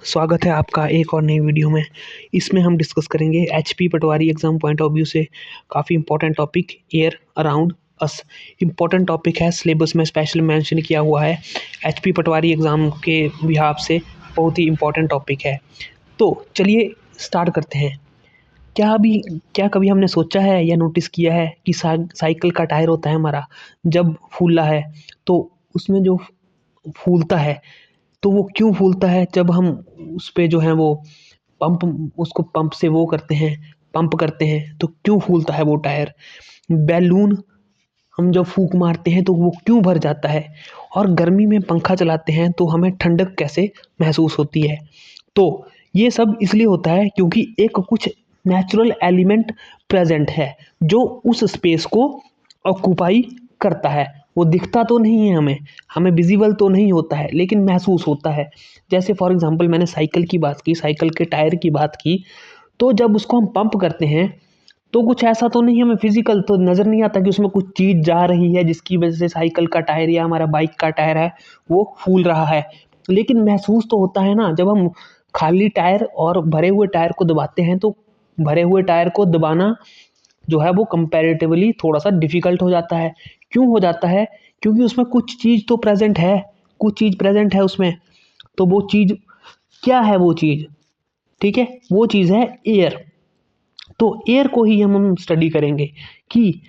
स्वागत है आपका एक और नई वीडियो में। इसमें हम डिस्कस करेंगे HP Patwari exam point of view से काफ़ी important topic air around us. Important topic है, सिलेबस में स्पेशल मेंशन किया हुआ है। एचपी पटवारी एग्ज़ाम के बिहाफ से बहुत ही इम्पॉर्टेंट टॉपिक है। तो चलिए स्टार्ट करते हैं। क्या कभी हमने सोचा है या नोटिस किया है कि साइकिल का टायर होता है हमारा, जब फूला है तो उसमें जो फूलता है, तो वो क्यों फूलता है? जब हम उस पे जो है वो उसको पंप से वो करते हैं, पंप करते हैं, तो क्यों फूलता है वो टायर? बैलून हम जब फूंक मारते हैं तो वो क्यों भर जाता है? और गर्मी में पंखा चलाते हैं तो हमें ठंडक कैसे महसूस होती है? तो ये सब इसलिए होता है क्योंकि एक कुछ नेचुरल एलिमेंट प्रेजेंट है जो उस स्पेस को ऑक्यूपाई करता है। वो दिखता तो नहीं है हमें, हमें विजिबल तो नहीं होता है, लेकिन महसूस होता है। जैसे फॉर एग्जांपल मैंने साइकिल की बात की, साइकिल के टायर की बात की, तो जब उसको हम पंप करते हैं तो कुछ ऐसा तो नहीं, हमें फिजिकल तो नज़र नहीं आता कि उसमें कुछ चीज़ जा रही है जिसकी वजह से साइकिल का टायर या हमारा बाइक का टायर है वो फूल रहा है। लेकिन महसूस तो होता है ना, जब हम खाली टायर और भरे हुए टायर को दबाते हैं तो भरे हुए टायर को दबाना जो है वो कंपैरेटिवली थोड़ा-सा डिफ़िकल्ट हो जाता है। क्यों हो जाता है? क्योंकि उसमें कुछ चीज़ तो प्रेज़ेंट है, कुछ चीज़ प्रेज़ेंट है उसमें। तो वो चीज़ क्या है वो चीज़? ठीक है? वो चीज़ है एयर। तो एयर को ही हम स्टडी करेंगे कि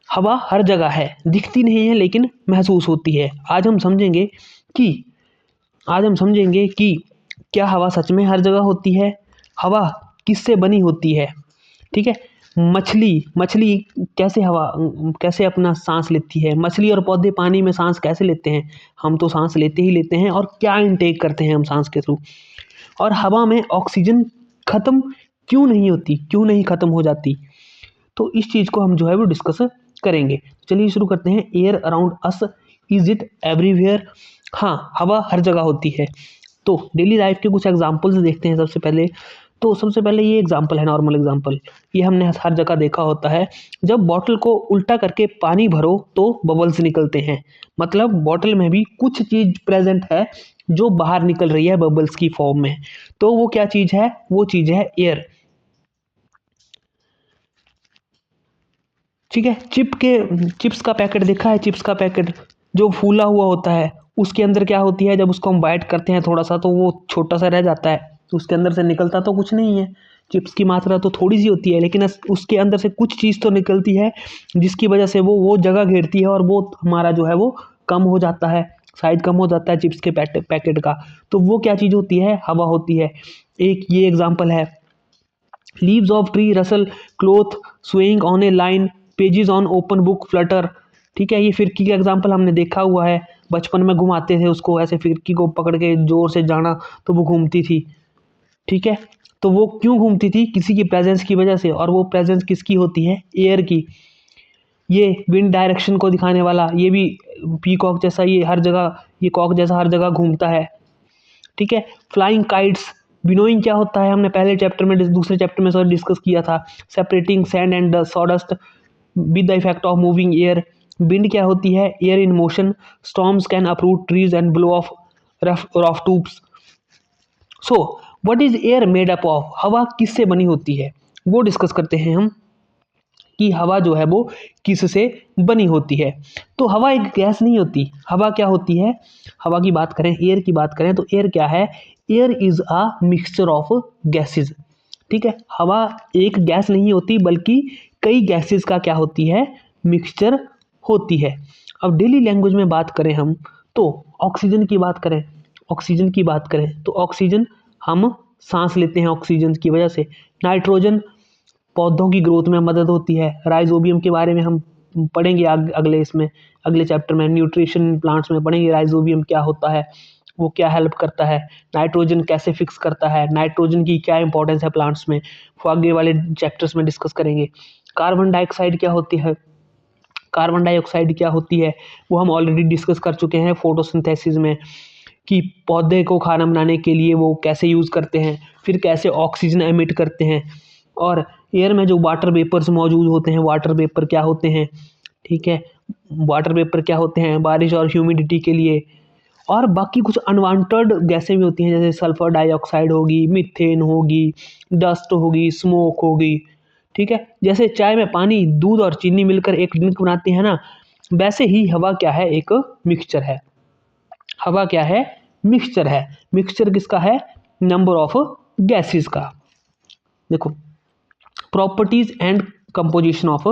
हवा हर जगह है, दिखती नहीं है लेकिन महसूस होती है। कि आज हम समझेंगे कि क्या हवा सच में हर जगह होती है? हवा किससे बनी होती है? ठीक है? मछली कैसे अपना साँस लेती है? मछली और पौधे पानी में साँस कैसे लेते हैं? हम तो साँस लेते ही लेते हैं, और क्या इनटेक करते हैं हम साँस के थ्रू? और हवा में ऑक्सीजन खत्म क्यों नहीं होती? क्यों नहीं खत्म हो जाती? तो इस चीज़ को हम जो है वो डिस्कस करेंगे। चलिए शुरू करते हैं। Air around us, is it everywhere? हाँ, हवा हर जगह होती है। तो डेली लाइफ के कुछ एग्जांपल्स देखते हैं सबसे पहले। तो सबसे पहले ये एग्जांपल है, नॉर्मल एग्जांपल। ये हमने हर जगह देखा होता है। जब बॉटल को उल्टा करके पानी भरो तो बबल्स निकलते हैं। मतलब बॉटल में भी कुछ चीज़ प्रेज़ेंट है जो बाहर निकल रही है बबल्स की फॉर्म में। तो वो क्या चीज़ है? वो चीज़ है एयर। ठीक है? चिप्स का पैकेट देखा है? चिप्स का पैकेट जो फूला हुआ होता है, उसके अंदर क्या होती है? जब उसको हम बाइट करते हैं थोड़ा-सा तो वो छोटा-सा रह जाता है, तो उसके अंदर से निकलता तो कुछ नहीं है। चिप्स की मात्रा तो थोड़ी-सी होती है, लेकिन उसके अंदर से कुछ चीज़ तो निकलती है जिसकी वजह से वो जगह घेरती है और वो हमारा जो है वो कम हो जाता है, साइज़ कम हो जाता है चिप्स के पैकेट का। तो वो क्या चीज़ होती है? हवा होती है। एक ये एग्ज़ाम्पल है। Leaves of tree Russell, cloth swaying on A line, pages on open book Flutter. ठीक है? ये फिरकी का एग्जांपल हमने देखा हुआ है। बचपन में घुमाते थे उसको, ऐसे फिरकी को पकड़ के जोर से जाना तो वो घूमती थी। ठीक है? तो वो क्यों घूमती थी? किसी की प्रेजेंस की वजह से। और वो प्रेजेंस किसकी होती है? एयर की। ये विंड डायरेक्शन को दिखाने वाला, ये भी पीकॉक जैसा, ये कॉक जैसा हर जगह घूमता है। ठीक है? फ्लाइंग काइट्स, विनोइंग क्या होता है? हमने पहले चैप्टर में दूसरे चैप्टर में सॉरी डिस्कस किया था। Separating sand and sawdust with the effect of moving air. Wind क्या होती है? Air in motion. Storms can अप्रूट trees and blow of rough tubes. So what is air made up of? हवा किससे बनी होती है वो डिस्कस करते हैं हम, कि हवा जो है वो किससे बनी होती है। तो हवा एक गैस नहीं होती। हवा क्या होती है? हवा की बात करें, एयर की बात करें, तो एयर क्या है? Air is a mixture of gases. ठीक है? हवा एक गैस नहीं होती, बल्कि कई गैसेज का क्या होती है? मिक्सचर होती है। अब डेली लैंग्वेज में बात करें हम, तो ऑक्सीजन की बात करें तो ऑक्सीजन हम सांस लेते हैं ऑक्सीजन की वजह से। नाइट्रोजन पौधों की ग्रोथ में मदद होती है। राइजोबियम के बारे में हम पढ़ेंगे अगले चैप्टर में। न्यूट्रिशन प्लांट्स में पढ़ेंगे राइजोबियम क्या होता है, वो क्या हेल्प करता है, नाइट्रोजन कैसे फिक्स करता है, नाइट्रोजन की क्या इंपॉर्टेंस है प्लांट्स में, वो आगे वाले चैप्टर्स में डिस्कस करेंगे। कार्बन डाइऑक्साइड क्या होती है? कार्बन डाइऑक्साइड क्या होती है वो हम ऑलरेडी डिस्कस कर चुके हैं फोटोसिंथेसिस में, कि पौधे को खाना बनाने के लिए वो कैसे यूज़ करते हैं, फिर कैसे ऑक्सीजन एमिट करते हैं। और एयर में जो वाटर वेपर्स मौजूद होते हैं, वाटर वेपर क्या होते हैं? ठीक है? वाटर वेपर क्या होते हैं? बारिश और ह्यूमिडिटी के लिए। और बाकी कुछ अनवांटेड गैसें भी होती हैं, जैसे सल्फर डाइऑक्साइड होगी, मीथेन होगी, डस्ट होगी, स्मोक होगी। ठीक है, जैसे चाय में पानी, दूध और चीनी मिलकर एक ड्रिंक बनाते हैं ना, वैसे ही हवा क्या है, एक मिक्सचर है। हवा क्या है, मिक्सचर है। मिक्सचर किसका है, नंबर ऑफ गैसेस का। देखो, properties and composition of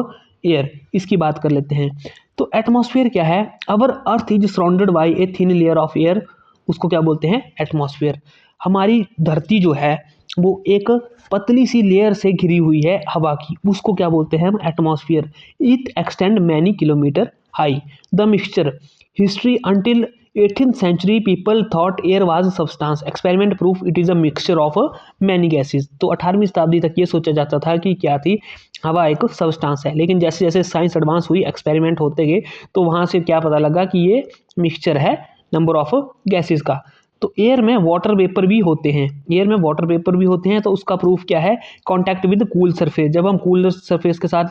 air, इसकी बात कर लेते हैं। तो एटमॉस्फेयर क्या है, our earth is surrounded by a thin layer of air, उसको क्या बोलते हैं, एटमॉस्फेयर। हमारी धरती जो है वो एक पतली सी लेयर से घिरी हुई है हवा की, उसको क्या बोलते हैं हम, atmosphere. It extend many kilometre high. The mixture history until 18th century people thought air was a substance, experiment proof it is a mixture of many gases। तो 18वीं शताब्दी तक ये सोचा जाता था कि क्या थी, हवा एक सब्सटेंस है, लेकिन जैसे जैसे साइंस एडवांस हुई, एक्सपेरिमेंट होते गए, तो वहाँ से क्या पता लगा कि ये मिक्सचर है नंबर ऑफ गैसेस का। तो एयर में वाटर वेपर भी होते हैं, एयर में वाटर वेपर भी होते हैं, तो उसका प्रूफ क्या है, कांटेक्ट विद कूल सरफेस। जब हम कूल सरफेस के साथ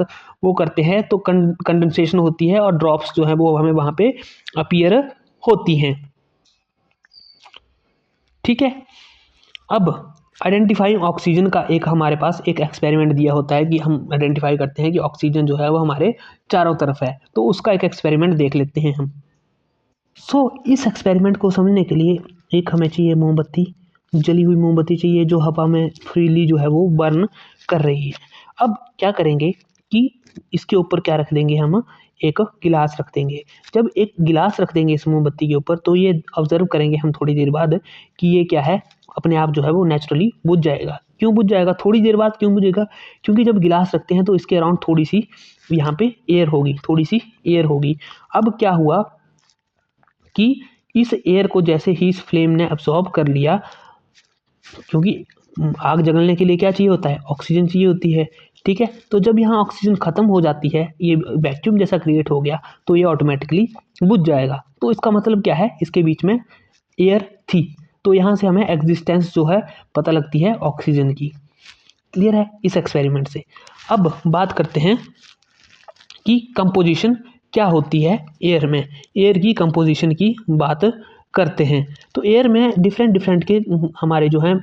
वो करते हैं तो कंडेंसेशन होती है और ड्रॉप्स जो है वो हमें वहाँ पे अपीयर होती हैं। ठीक है, अब आइडेंटिफाइंग ऑक्सीजन का एक हमारे पास एक एक्सपेरिमेंट दिया होता है कि हम आइडेंटिफाई करते हैं कि ऑक्सीजन जो है वो हमारे चारों तरफ है, तो उसका एक एक्सपेरिमेंट देख लेते हैं हम। इस एक्सपेरिमेंट को समझने के लिए एक हमें चाहिए मोमबत्ती, जली हुई मोमबत्ती चाहिए जो हवा में फ्रीली जो है वो बर्न कर रही है। अब क्या करेंगे कि इसके ऊपर क्या रख देंगे, हम एक गिलास रख देंगे। जब एक गिलास रख देंगे इस मोमबत्ती के ऊपर, तो ये ऑब्जर्व करेंगे हम थोड़ी देर बाद कि ये क्या है, अपने आप जो है वो नेचुरली बुझ जाएगा। क्यों बुझ जाएगा, थोड़ी देर बाद क्यों बुझेगा, क्योंकि जब गिलास रखते हैं तो इसके अराउंड थोड़ी सी यहाँ पे एयर होगी, थोड़ी सी एयर होगी। अब क्या हुआ कि इस एयर को जैसे ही इस फ्लेम ने अब्सॉर्ब कर लिया, क्योंकि आग जलने के लिए क्या चाहिए होता है, ऑक्सीजन चाहिए होती है। ठीक है, तो जब यहाँ ऑक्सीजन खत्म हो जाती है, ये वैक्यूम जैसा क्रिएट हो गया, तो ये ऑटोमेटिकली बुझ जाएगा। तो इसका मतलब क्या है, इसके बीच में एयर थी, तो यहाँ से हमें एग्जिस्टेंस जो है पता लगती है ऑक्सीजन की। क्लियर है इस एक्सपेरिमेंट से। अब बात करते हैं कि कंपोजिशन क्या होती है एयर में, एयर की कंपोजिशन की बात करते हैं। तो एयर में डिफरेंट के हमारे जो हैं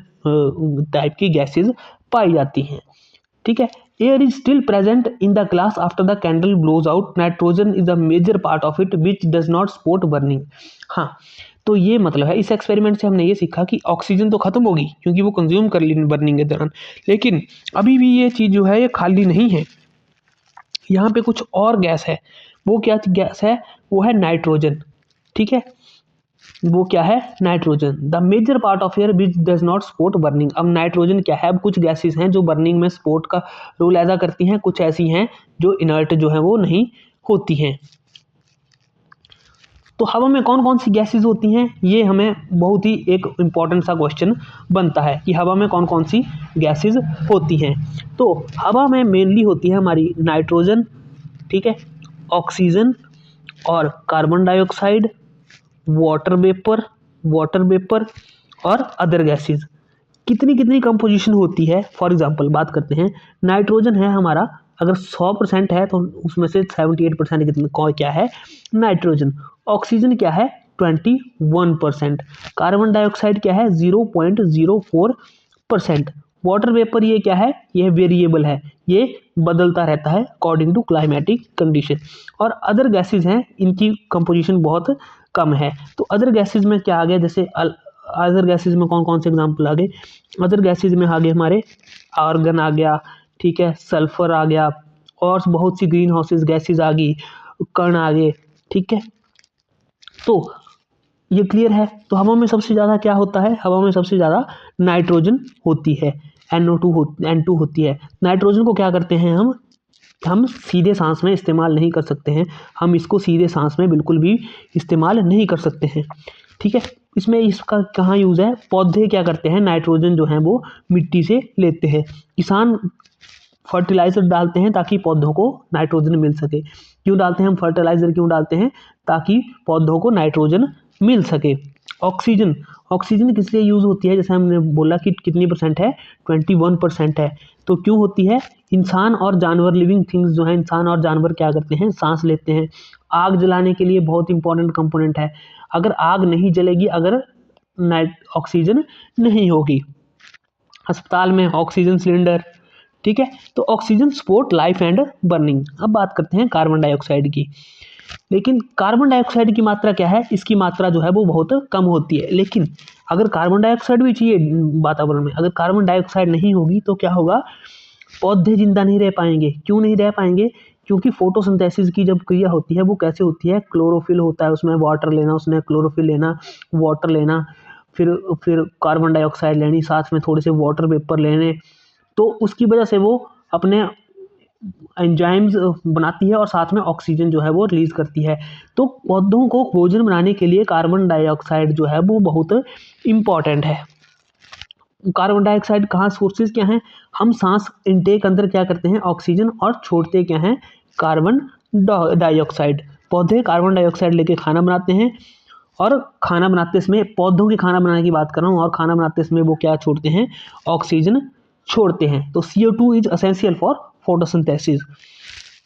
टाइप की गैसेस पाई जाती हैं। ठीक है, air is still present in the glass after the candle blows out, nitrogen is the major part of it which does not support burning. हाँ, तो ये मतलब है, इस एक्सपेरिमेंट से हमने ये सीखा कि ऑक्सीजन तो खत्म होगी क्योंकि वो कंज्यूम कर ली बर्निंग के दौरान, लेकिन अभी भी ये चीज़ जो है ये खाली नहीं है, यहाँ पे कुछ और गैस है। वो क्या गैस है, वो है नाइट्रोजन। ठीक है, वो क्या है, nitrogen. The major part of air which does not support burning. अब नाइट्रोजन क्या है, अब कुछ गैसेस हैं जो बर्निंग में सपोर्ट का रोल अदा करती हैं, कुछ ऐसी हैं जो इनर्ट जो है वो नहीं होती हैं। तो हवा में कौन कौन सी गैसेस होती हैं, ये हमें बहुत ही एक इम्पॉर्टेंट सा क्वेश्चन बनता है कि हवा में कौन कौन सी गैसेस होती हैं। तो हवा में मेनली होती है हमारी नाइट्रोजन, ठीक है, ऑक्सीजन और कार्बन डाइऑक्साइड, वाटर वेपर और अदर गैसेस। कितनी कितनी कंपोजिशन होती है, फॉर एग्जांपल बात करते हैं, नाइट्रोजन है हमारा, अगर 100% है तो उसमें से 78% कितना क्या है, नाइट्रोजन। ऑक्सीजन क्या है, 21%। कार्बन डाइऑक्साइड क्या है, 0.04%। वाटर वेपर ये क्या है, ये वेरिएबल है, ये बदलता रहता है अकॉर्डिंग टू क्लाइमेटिक कंडीशन। और अदर गैसेज हैं, इनकी कंपोजिशन बहुत कम है। तो अदर गैसेज में क्या आ गया, जैसे अदर गैसेज में कौन कौन से एग्जाम्पल आ गए, अदर गैसेज में आ गए हमारे आर्गन आ गया, ठीक है, सल्फर आ गया, और बहुत सी ग्रीन हाउसेज गैसेज आ गई, कण आ गए। ठीक है, तो ये क्लियर है। तो हवा में सबसे ज़्यादा क्या होता है, हवा में सबसे ज़्यादा नाइट्रोजन होती है, N2 होती है। नाइट्रोजन को क्या करते हैं हम सीधे सांस में इस्तेमाल नहीं कर सकते हैं, हम इसको सीधे सांस में बिल्कुल भी इस्तेमाल नहीं कर सकते हैं। ठीक है, इसमें इसका कहाँ यूज़ है, पौधे क्या करते हैं, नाइट्रोजन जो है वो मिट्टी से लेते हैं। किसान फर्टिलाइज़र डालते हैं ताकि पौधों को नाइट्रोजन मिल सके। क्यों डालते हैं हम फर्टिलाइज़र, क्यों डालते हैं, ताकि पौधों को नाइट्रोजन मिल सके। ऑक्सीजन किस लिए यूज़ होती है, जैसे हमने बोला कि कितनी परसेंट है, 21% है। तो क्यों होती है, इंसान और जानवर, लिविंग थिंग्स जो है, इंसान और जानवर क्या करते हैं, सांस लेते हैं। आग जलाने के लिए बहुत इंपॉर्टेंट कंपोनेंट है। अगर आग नहीं जलेगी, अगर ऑक्सीजन नहीं होगी। अस्पताल में ऑक्सीजन सिलेंडर, ठीक है। तो oxygen support life and burning. अब बात करते हैं कार्बन डाइऑक्साइड की। लेकिन कार्बन डाइऑक्साइड की मात्रा क्या है, इसकी मात्रा जो है वो बहुत कम होती है। लेकिन अगर कार्बन डाइऑक्साइड भी चाहिए वातावरण में, अगर कार्बन डाइऑक्साइड नहीं होगी तो क्या होगा, पौधे जिंदा नहीं रह पाएंगे। क्यों नहीं रह पाएंगे? क्योंकि फोटोसिंथेसिस की जब क्रिया होती है वो कैसे होती है, क्लोरोफिल होता है, उसमें वाटर लेना, उसने क्लोरोफिल लेना, वाटर लेना, फिर कार्बन डाइऑक्साइड लेनी, साथ में थोड़े से वाटर वेपर लेने, तो उसकी वजह से वो अपने एंजाइम्स बनाती है और साथ में ऑक्सीजन जो है वो रिलीज करती है। तो पौधों को भोजन बनाने के लिए कार्बन डाइऑक्साइड जो है वो बहुत इम्पॉर्टेंट है। कार्बन डाइऑक्साइड कहाँ सोर्सेज क्या हैं, हम सांस इनटेक अंदर क्या करते हैं ऑक्सीजन, और छोड़ते क्या हैं कार्बन डाइऑक्साइड। पौधे कार्बन डाइऑक्साइड लेके खाना बनाते हैं, और खाना बनाते समय पौधों के खाना बनाने की बात कर रहा हूँ, और खाना बनाते समय वो क्या छोड़ते हैं, ऑक्सीजन छोड़ते हैं। तो CO2 is essential for photosynthesis,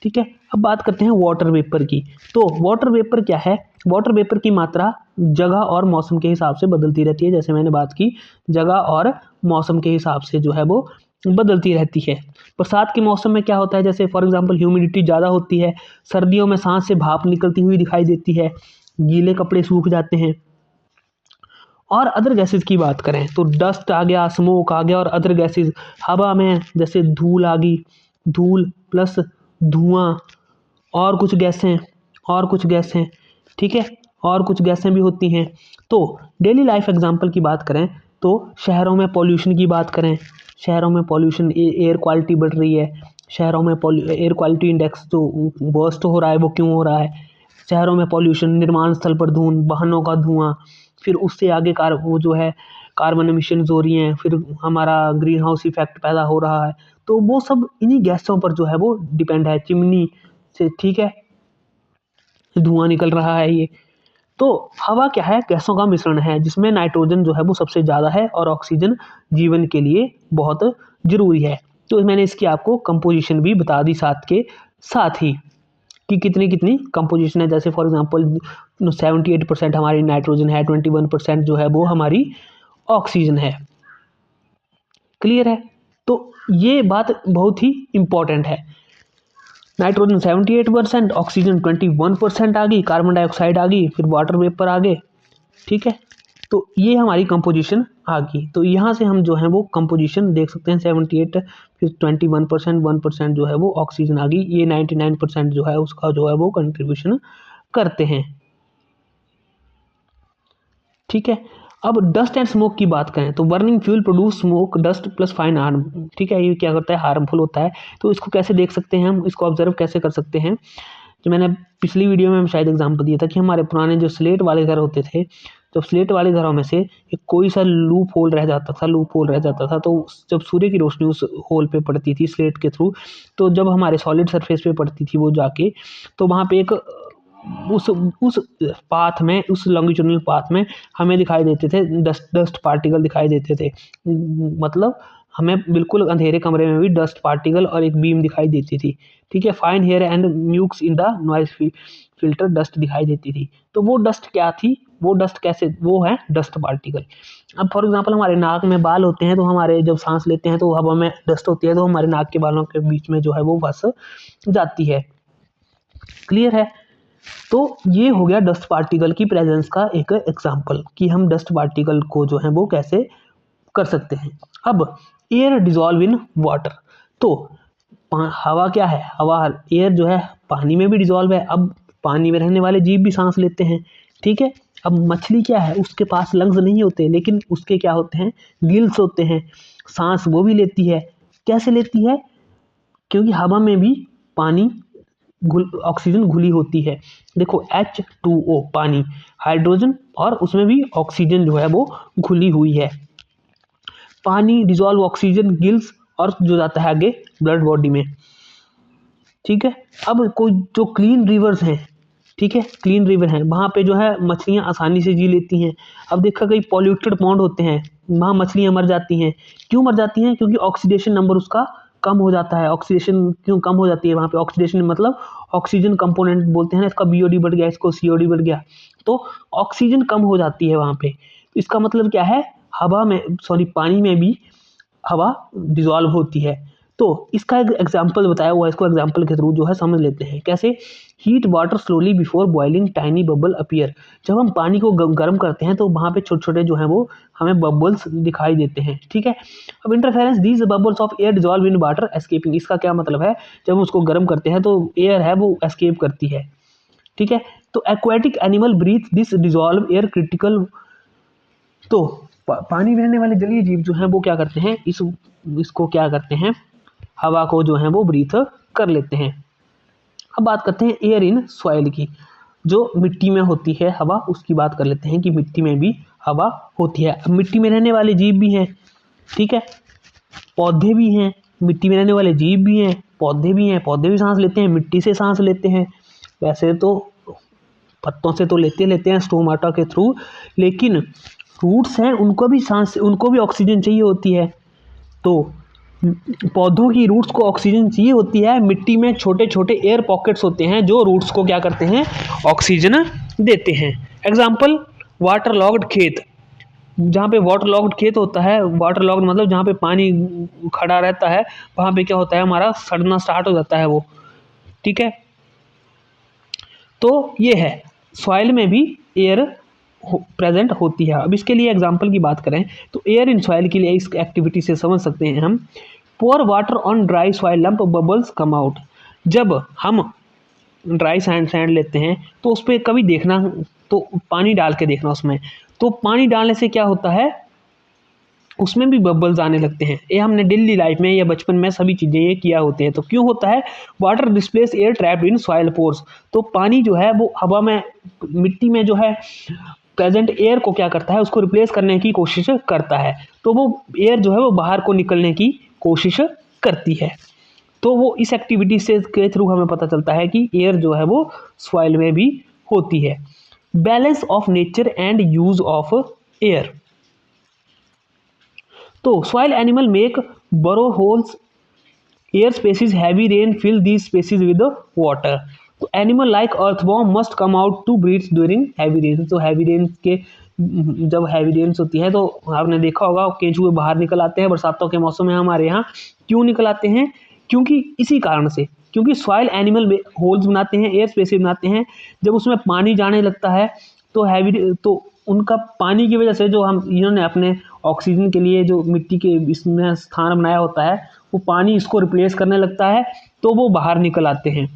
ठीक है। अब बात करते हैं वाटर वेपर की। तो वाटर वेपर क्या है, वाटर वेपर की मात्रा जगह और मौसम के हिसाब से बदलती रहती है। जैसे मैंने बात की, जगह और मौसम के हिसाब से जो है वो बदलती रहती है। बरसात के मौसम में क्या होता है, जैसे फॉर एग्जांपल ह्यूमिडिटी ज़्यादा होती है, सर्दियों में सांस से भाप निकलती हुई दिखाई देती है, गीले कपड़े सूख जाते हैं। और अदर गैसेस की बात करें तो डस्ट आ गया, स्मोक आ गया, और अदर गैसेस हवा में जैसे धूल आ गई, धूल प्लस धुआं, और कुछ गैसें, ठीक है, और कुछ गैसें भी होती हैं। तो डेली लाइफ एग्जांपल की बात करें तो शहरों में पॉल्यूशन की बात करें, शहरों में पॉल्यूशन, एयर क्वालिटी बढ़ रही है, शहरों में एयर क्वालिटी इंडेक्स जो वर्स्ट हो रहा है वो क्यों हो रहा है, शहरों में पॉल्यूशन, निर्माण स्थल पर वाहनों का धुआं, फिर उससे आगे वो जो है कार्बन एमिशंस हो रही हैं, फिर हमारा ग्रीन हाउस इफेक्ट पैदा हो रहा है। तो वो सब इन्हीं गैसों पर जो है वो डिपेंड है, चिमनी से, ठीक है, धुआं निकल रहा है ये। तो हवा क्या है, गैसों का मिश्रण है, जिसमें नाइट्रोजन जो है वो सबसे ज़्यादा है, और ऑक्सीजन जीवन के लिए बहुत ज़रूरी है। तो मैंने इसकी आपको कंपोजिशन भी बता दी साथ के साथ ही, कि कितनी कितनी कंपोजिशन है। जैसे फॉर एग्जांपल 78% हमारी नाइट्रोजन है, 21% जो है वो हमारी ऑक्सीजन है। क्लियर है? तो ये बात बहुत ही इंपॉर्टेंट है। नाइट्रोजन 78%, ऑक्सीजन 21% आ गई, कार्बन डाइऑक्साइड आ गई, फिर वाटर वेपर आ गए, ठीक है। तो ये हमारी कंपोजिशन आ गई। तो यहाँ से हम जो है वो कंपोजिशन देख सकते हैं, 78, फिर 21%, 1% जो है वो ऑक्सीजन आ गई, ये 99% जो है उसका जो है वो कंट्रीब्यूशन करते हैं, ठीक है। अब डस्ट एंड स्मोक की बात करें तो burning fuel produce smoke, dust plus fine harm, ठीक है। ये क्या करता है, हार्मफुल होता है। तो इसको कैसे देख सकते हैं हम, इसको ऑब्जर्व कैसे कर सकते हैं, जो मैंने पिछली वीडियो में शायद एग्जांपल दिया था कि हमारे पुराने जो स्लेट वाले घर होते थे, तो स्लेट वाले घरों में से एक कोई सा लूप होल रह जाता था, तो जब सूर्य की रोशनी उस होल पे पड़ती थी स्लेट के थ्रू, तो जब हमारे सॉलिड सरफेस पे पड़ती थी वो जाके, तो वहाँ पे एक उस पाथ में, उस लॉन्गिट्यूडिनल पाथ में हमें दिखाई देते थे डस्ट पार्टिकल दिखाई देते थे। मतलब हमें बिल्कुल अंधेरे कमरे में भी डस्ट पार्टिकल और एक बीम दिखाई देती थी, ठीक है। Fine hair and mucus in the nose filter dust दिखाई देती थी। तो वो डस्ट क्या थी, वो डस्ट कैसे, वो है डस्ट पार्टिकल। अब फॉर एग्जांपल हमारे नाक में बाल होते हैं, तो हमारे जब सांस लेते हैं तो हवा में डस्ट होती है, तो हमारे नाक के बालों के बीच में जो है वो फंस जाती है। क्लियर है? तो ये हो गया डस्ट पार्टिकल की प्रेजेंस का एक एग्जांपल, कि हम डस्ट पार्टिकल को जो है वो कैसे कर सकते हैं। अब एयर डिजॉल्व इन वाटर, तो हवा क्या है, हवा, एयर जो है पानी में भी डिजॉल्व है। अब पानी में रहने वाले जीव भी सांस लेते हैं, ठीक है। अब मछली क्या है, उसके पास लंग्स नहीं होते, लेकिन उसके क्या होते हैं, गिल्स होते हैं, सांस वो भी लेती है। कैसे लेती है? क्योंकि हवा में भी पानी ऑक्सीजन घुली होती है। देखो H2O पानी, हाइड्रोजन, और उसमें भी ऑक्सीजन जो है वो घुली हुई है। पानी डिजॉल्व ऑक्सीजन गिल्स, और जो जाता है आगे ब्लड बॉडी में, ठीक है। अब कोई जो क्लीन रिवर्स हैं, ठीक है, क्लीन रिवर हैं, वहाँ पे जो है मछलियाँ आसानी से जी लेती हैं। अब देखा कई पॉल्यूटेड पॉन्ड होते हैं, वहाँ मछलियाँ मर जाती हैं। क्यों मर जाती हैं? क्योंकि ऑक्सीडेशन नंबर उसका कम हो जाता है। ऑक्सीडेशन क्यों कम हो जाती है वहाँ पे? ऑक्सीडेशन मतलब ऑक्सीजन कंपोनेंट बोलते हैं ना, इसका BOD बढ़ गया, इसको COD बढ़ गया, तो ऑक्सीजन कम हो जाती है वहाँ पे। इसका मतलब क्या है, हवा में पानी में भी हवा डिजॉल्व होती है। तो इसका एक एग्जाम्पल बताया हुआ है, इसको एग्जाम्पल के थ्रू जो है समझ लेते हैं। कैसे? Heat water slowly before boiling tiny bubble appear. जब हम पानी को गर्म करते हैं तो वहाँ पे छोटे छोटे जो है वो हमें बबल्स दिखाई देते हैं, ठीक है। अब interference, these bubbles of air dissolve in water escaping. इसका क्या मतलब है, जब हम उसको गर्म करते हैं तो एयर है वो एस्केप करती है, ठीक है। तो aquatic animal breathe this dissolve air critical. तो पानी में रहने वाले जलीय जीव जो हैं वो क्या करते हैं, इसको क्या करते हैं, हवा को जो है वो ब्रीथ कर लेते हैं। अब बात करते हैं एयर इन सॉइल की, जो मिट्टी में होती है हवा, उसकी बात कर लेते हैं कि मिट्टी में भी हवा होती है। अब मिट्टी में रहने वाले जीव भी हैं, ठीक है, पौधे भी हैं, मिट्टी में रहने वाले जीव भी हैं, पौधे भी हैं। पौधे भी सांस लेते हैं, मिट्टी से सांस लेते हैं। वैसे तो पत्तों से तो लेते हैं स्टोमाटा के थ्रू, लेकिन रूट्स हैं उनको भी ऑक्सीजन चाहिए होती है। तो पौधों की रूट्स को ऑक्सीजन चाहिए होती है। मिट्टी में छोटे छोटे एयर पॉकेट्स होते हैं जो रूट्स को क्या करते हैं, ऑक्सीजन देते हैं। एग्जाम्पल, वाटर लॉग्ड खेत। जहाँ पे वाटर लॉग्ड खेत होता है, वाटर लॉग्ड मतलब जहाँ पे पानी खड़ा रहता है, वहाँ पे क्या होता है, हमारा सड़ना स्टार्ट हो जाता है वो, ठीक है। तो ये है, सॉइल में भी एयर प्रेजेंट होती है। अब इसके लिए एग्जांपल की बात करें तो एयर इन सॉइल के लिए इस एक्टिविटी से समझ सकते हैं हम। Pour water on dry soil, lump bubbles come out. जब हम ड्राई सैंड लेते हैं तो उस पर कभी देखना, तो पानी डाल के देखना उसमें, तो पानी डालने से क्या होता है, उसमें भी बबल्स आने लगते हैं। ये हमने डेली लाइफ में या बचपन में सभी चीज़ें ये किया होते हैं। तो क्यों होता है, water displace air trapped in soil pores. तो पानी जो है वो हवा में, मिट्टी में जो है प्रेजेंट एयर को क्या करता है, उसको रिप्लेस करने की कोशिश करता है। तो वो एयर जो है वो बाहर को निकलने की कोशिश करती है। तो वो इस एक्टिविटी से के थ्रू हमें पता चलता है कि एयर जो है वो सॉइल में भी होती है। Balance of nature and use of air. तो soil animal make burrow holes, air spaces, heavy rain fill these spaces with water. तो animal like earthworm must come out to breathe during heavy rain. तो heavy rain के, जब heavy rains होती है तो आपने देखा होगा केंचुए बाहर निकल आते हैं बरसातों के मौसम में हमारे यहाँ। क्यों निकल आते हैं, क्योंकि इसी कारण से, क्योंकि सॉइल एनिमल होल्स बनाते हैं, एयर स्पेसिस बनाते हैं। जब उसमें पानी जाने लगता है तो उनका पानी की वजह से, जो हम इन्होंने अपने ऑक्सीजन के लिए जो मिट्टी के इसमें स्थान बनाया होता है, वो पानी इसको रिप्लेस करने लगता है, तो वो बाहर निकल आते हैं।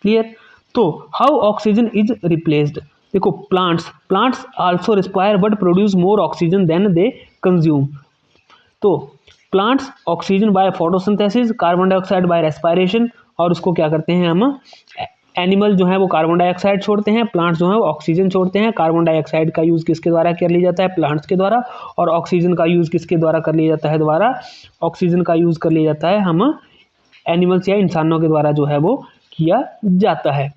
क्लियर? तो हाउ ऑक्सीजन इज रिप्लेस्ड। देखो, plants also respire but produce more oxygen than they consume. तो plants oxygen by photosynthesis, carbon dioxide by respiration. और उसको क्या करते हैं हम, एनिमल जो है वो कार्बन डाइऑक्साइड छोड़ते हैं, प्लांट्स जो है वो ऑक्सीजन छोड़ते हैं। कार्बन डाइऑक्साइड का यूज़ किसके द्वारा कर लिया जाता है, प्लांट्स के द्वारा। और ऑक्सीजन का यूज़ किसके द्वारा कर लिया जाता है, दोबारा ऑक्सीजन का यूज़ कर लिया जाता है हम एनिमल्स या इंसानों के द्वारा जो है वो किया जाता है।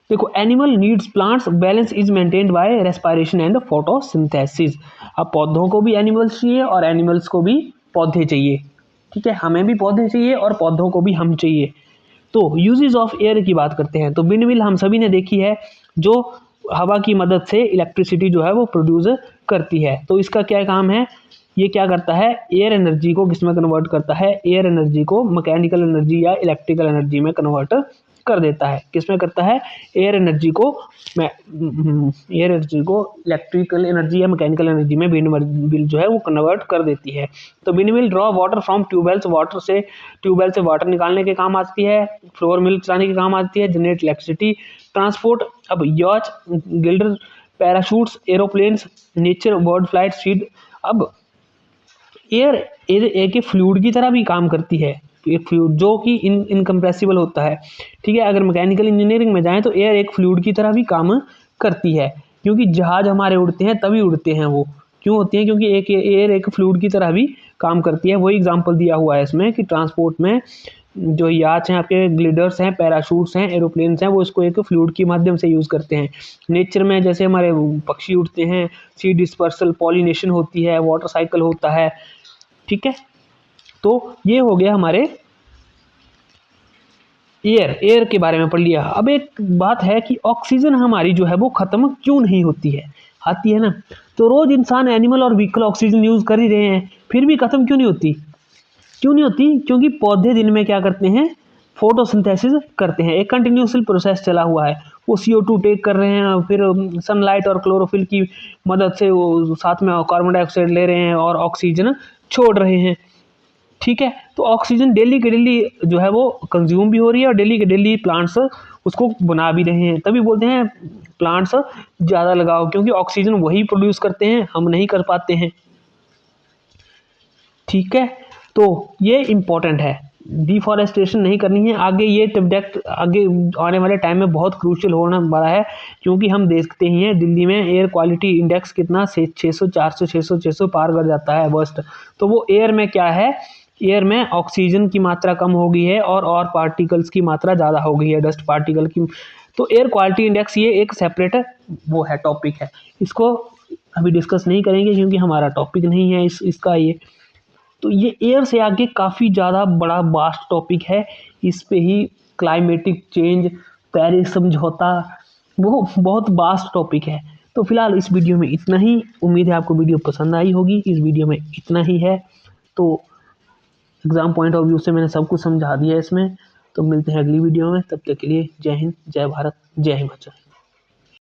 देखो, animal needs plants, balance is maintained by respiration and photosynthesis. अब पौधों को भी एनिमल्स चाहिए और एनिमल्स को भी पौधे चाहिए, ठीक है। हमें भी पौधे चाहिए और पौधों को भी हम चाहिए। तो यूजेस ऑफ एयर की बात करते हैं तो विंडमिल हम सभी ने देखी है, जो हवा की मदद से इलेक्ट्रिसिटी जो है वो प्रोड्यूस करती है। तो इसका क्या काम है, ये क्या करता है, एयर एनर्जी को किस में कन्वर्ट करता है, एयर एनर्जी को मैकेनिकल एनर्जी या इलेक्ट्रिकल एनर्जी में कन्वर्ट कर देता है। किस में करता है, एयर एनर्जी को इलेक्ट्रिकल एनर्जी या मैकेनिकल एनर्जी में विंडमिल जो है वो कन्वर्ट कर देती है। तो windmill draw water from tubewells, tubewell से वाटर निकालने के काम आती है, फ्लोर मिल चलाने के काम आती है, जनरेट इलेक्ट्रिसिटी, ट्रांसपोर्ट। अब याच, Gilder, parachutes, aeroplanes, nature, bird flight, seed. अब एयर एक फ्लूइड की तरह भी काम करती है, एक फ्लूइड जो कि इनकम्प्रेसिबल होता है, ठीक है। अगर मैकेनिकल इंजीनियरिंग में जाएं तो एयर एक फ्लूइड की तरह भी काम करती है, क्योंकि जहाज हमारे उड़ते हैं तभी उड़ते हैं वो, क्यों होती हैं, क्योंकि एक एयर एक फ्लूइड की तरह भी काम करती है। वही एग्जांपल दिया हुआ है इसमें कि ट्रांसपोर्ट में जो याच हैं, आपके ग्लिडर्स हैं, पैराशूट्स हैं, एरोप्लेन्स हैं, वो इसको एक फ्लूइड के माध्यम से यूज़ करते हैं। नेचर में जैसे हमारे पक्षी उड़ते हैं, सीड डिस्पर्सल, पॉलिनेशन होती है, वाटर साइकिल होता है, ठीक है। तो ये हो गया हमारे एयर के बारे में पढ़ लिया। अब एक बात है कि ऑक्सीजन हमारी जो है वो ख़त्म क्यों नहीं होती है, आती है ना। तो रोज़ इंसान, एनिमल और व्हीकल ऑक्सीजन यूज़ कर ही रहे हैं, फिर भी ख़त्म क्यों नहीं होती? क्यों नहीं होती? क्योंकि पौधे दिन में क्या करते हैं, फोटोसिंथेसिस करते हैं, एक कंटिन्यूअसल प्रोसेस चला हुआ है। वो CO2 टेक कर रहे हैं, फिर सनलाइट और क्लोरोफिल की मदद से वो साथ में कार्बन डाइऑक्साइड ले रहे हैं और ऑक्सीजन छोड़ रहे हैं। ठीक है, तो ऑक्सीजन डेली के डेली जो है वो कंज्यूम भी हो रही है और डेली के डेली प्लांट्स उसको बना भी रहे हैं। तभी बोलते हैं प्लांट्स ज़्यादा लगाओ, क्योंकि ऑक्सीजन वही प्रोड्यूस करते हैं, हम नहीं कर पाते हैं। ठीक है, तो ये इम्पोर्टेंट है, डिफॉरेस्टेशन नहीं करनी है। आगे ये सब्जेक्ट आगे आने वाले टाइम में बहुत क्रूशियल होने वाला है, क्योंकि हम देखते ही हैं दिल्ली में एयर क्वालिटी इंडेक्स कितना से 600 400 600 पार कर जाता है, वर्स्ट। तो वो एयर में क्या है, एयर में ऑक्सीजन की मात्रा कम हो गई है और पार्टिकल्स की मात्रा ज़्यादा हो गई है, डस्ट पार्टिकल की। तो एयर क्वालिटी इंडेक्स ये एक सेपरेट वो है, टॉपिक है, इसको अभी डिस्कस नहीं करेंगे क्योंकि हमारा टॉपिक नहीं है इसका ये। तो ये एयर से आगे काफ़ी ज़्यादा बड़ा वास्ट टॉपिक है, इस पे ही क्लाइमेटिक चेंज, पेरिस समझौता, वो बहुत वास्ट टॉपिक है। तो फिलहाल इस वीडियो में इतना ही, उम्मीद है आपको वीडियो पसंद आई होगी। इस वीडियो में इतना ही है, तो एग्ज़ाम पॉइंट ऑफ व्यू से मैंने सब कुछ समझा दिया है इसमें। तो मिलते हैं अगली वीडियो में, तब तक के लिए जय हिंद, जय भारत, जय हिमाचल।